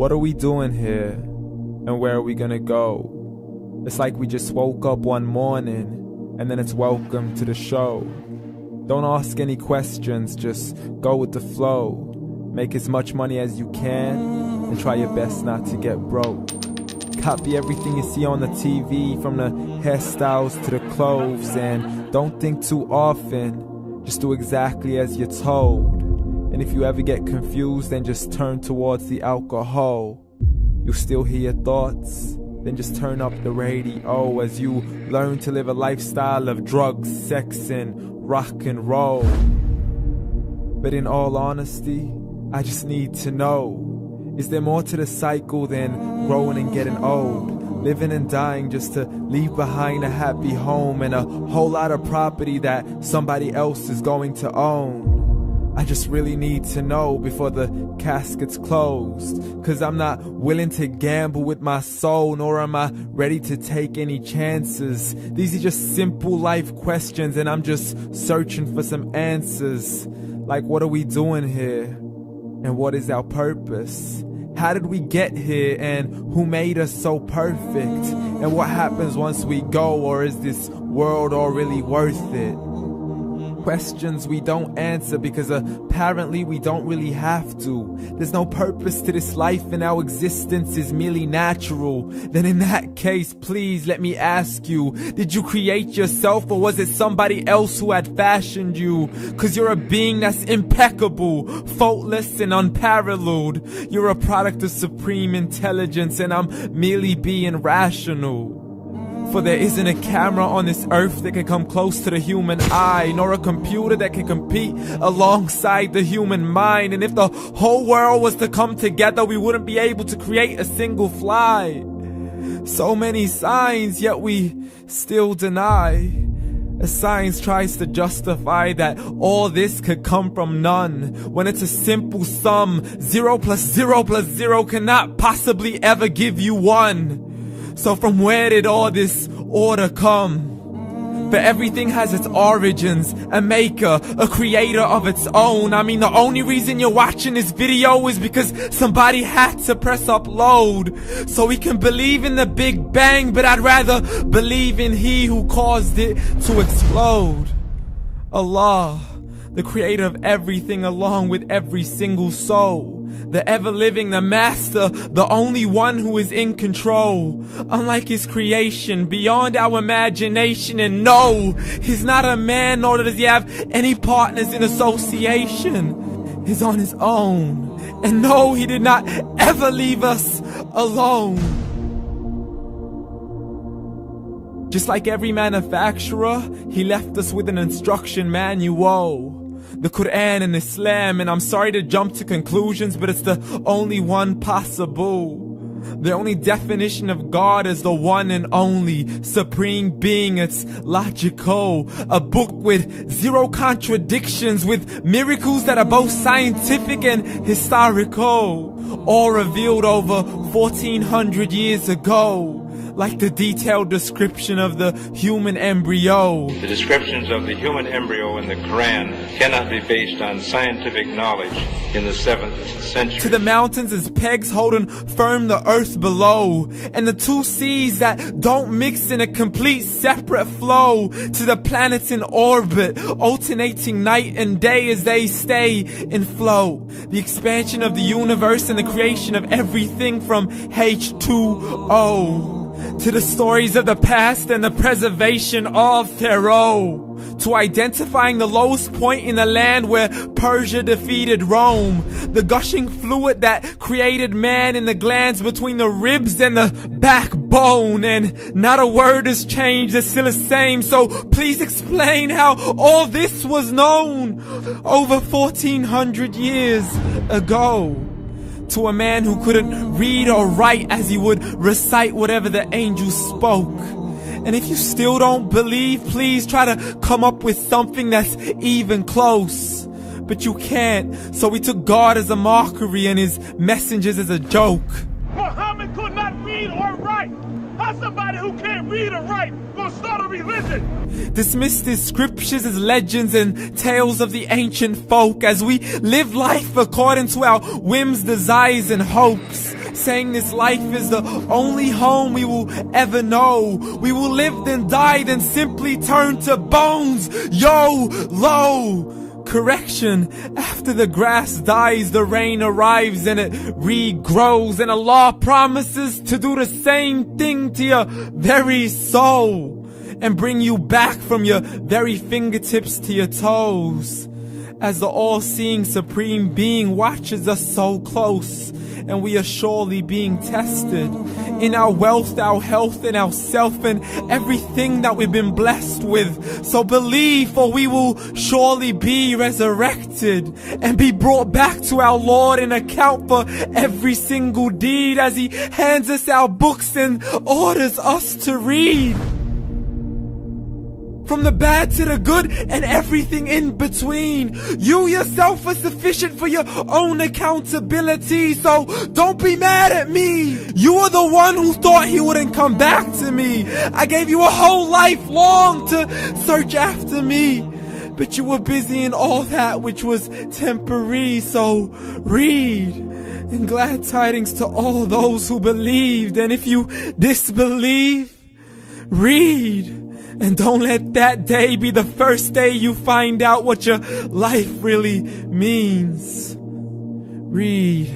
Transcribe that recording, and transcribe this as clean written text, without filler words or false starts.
What are we doing here? And where are we gonna go? It's like we just woke up one morning and then it's welcome to the show. Don't ask any questions, just go with the flow. Make as much money as you can and try your best not to get broke. Copy everything you see on the TV, from the hairstyles to the clothes, and don't think too often, just do exactly as you're told. And if you ever get confused, then just turn towards the alcohol. You'll still hear your thoughts, then just turn up the radio as you learn to live a lifestyle of drugs, sex, and rock and roll. But in all honesty, I just need to know, is there more to the cycle than growing and getting old? Living and dying just to leave behind a happy home and a whole lot of property that somebody else is going to own. I just really need to know before the casket's closed, 'cause I'm not willing to gamble with my soul, nor am I ready to take any chances. These are just simple life questions and I'm just searching for some answers. Like, what are we doing here? And what is our purpose? How did we get here, and who made us so perfect? And what happens once we go, or is this world all really worth it? Questions we don't answer because apparently we don't really have to. There's no purpose to this life and our existence is merely natural. Then in that case, please let me ask you, did you create yourself, or was it somebody else who had fashioned you? 'Cause you're a being that's impeccable, faultless and unparalleled. You're a product of supreme intelligence and I'm merely being rational. For there isn't a camera on this earth that can come close to the human eye, nor a computer that can compete alongside the human mind. And if the whole world was to come together, we wouldn't be able to create a single fly. So many signs, yet we still deny. As science tries to justify that all this could come from none, when it's a simple sum. 0 plus 0 plus 0 cannot possibly ever give you 1. So from where did all this order come? For everything has its origins, a maker, a creator of its own. I mean, the only reason you're watching this video is because somebody had to press upload. So we can believe in the Big Bang, but I'd rather believe in He who caused it to explode. Allah, the creator of everything along with every single soul. The ever-living, the master, the only one who is in control. Unlike his creation, beyond our imagination. And no, he's not a man, nor does he have any partners in association. He's on his own. And no, he did not ever leave us alone. Just like every manufacturer, he left us with an instruction manual. The Quran and Islam, and I'm sorry to jump to conclusions, but it's the only one possible. The only definition of God is the one and only supreme being. It's logical, a book with 0 contradictions, with miracles that are both scientific and historical, all revealed over 1400 years ago. Like the detailed description of the human embryo. The descriptions of the human embryo in the Quran cannot be based on scientific knowledge in the 7th century. To the mountains as pegs holding firm the earth below, and the 2 seas that don't mix in a complete separate flow. To the planets in orbit, alternating night and day as they stay in flow. The expansion of the universe and the creation of everything from H2O. To the stories of the past and the preservation of Pharaoh. To identifying the lowest point in the land where Persia defeated Rome. The gushing fluid that created man in the glands between the ribs and the backbone. And not a word has changed, it's still the same. So please explain how all this was known over 1400 years ago. To a man who couldn't read or write as he would recite whatever the angels spoke. And if you still don't believe, please try to come up with something that's even close. But you can't, so we took God as a mockery and his messengers as a joke. Muhammad could not read or write. How's somebody who can't read or write gonna start a religion? Dismissed his scriptures as legends and tales of the ancient folk as we live life according to our whims, desires, and hopes. saying this life is the only home we will ever know. We will live then die then simply turn to bones. YOLO! Correction, after the grass dies, the rain arrives and it regrows, and Allah promises to do the same thing to your very soul and bring you back from your very fingertips to your toes, as the all-seeing supreme being watches us so close, and we are surely being tested in our wealth, our health, and our self, and everything that we've been blessed with. So believe, for we will surely be resurrected and be brought back to our Lord and account for every single deed, as He hands us our books and orders us to read. From the bad to the good and everything in between. You yourself are sufficient for your own accountability, so don't be mad at me. You are the one who thought He wouldn't come back to me. I gave you a whole life long to search after me, but you were busy in all that which was temporary. So read, and glad tidings to all those who believed. And if you disbelieve, read. And don't let that day be the first day you find out what your life really means. Read.